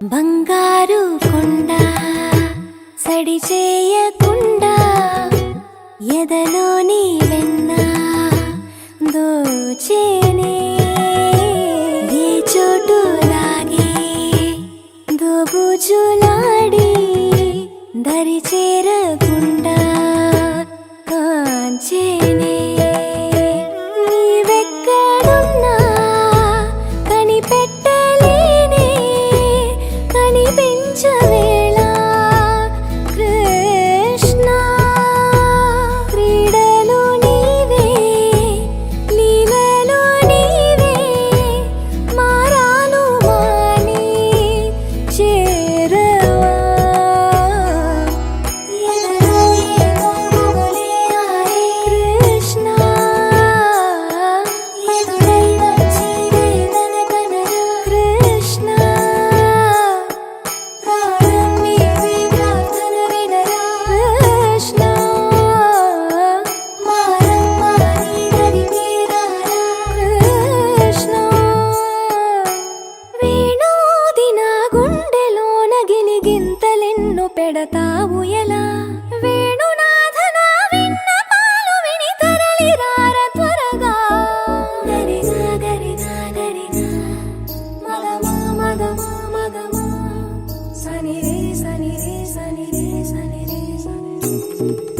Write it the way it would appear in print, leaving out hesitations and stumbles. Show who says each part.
Speaker 1: బంగారు కొండ సడి చేయకుండా ఎదలోని వెన్న దోచేనే ఏ చోటు లాగే దోబుజులాడి దరి చేరకుండా కాంచేనే నీవెక్కడున్నా కనిపెట్టలేనే కనిపించవేళ కృష్ణ క్రీడలు నీవే లీలలు నీవే మారాను మాని చేరవా ఎదలో ఏమో మొగలే ఆరే కృష్ణ ఎదురై వచ్చి వేదన కనరా కృష్ణ ప్రాణం నీవే ప్రార్థన వినరా కృష్ణ మారమ్మ నీ దరికి రారా కృష్ణ వేణోది నా గుండెలోన గిలిగింతలెన్ను పెడతావు ఎలా వేణునాథ నా విన్నపాలు విని తరలి రార త్వరగా గరిగా గరిగా గరిగా మగమా మగమా మగమా సని రే సని రే సని రే సని రే సని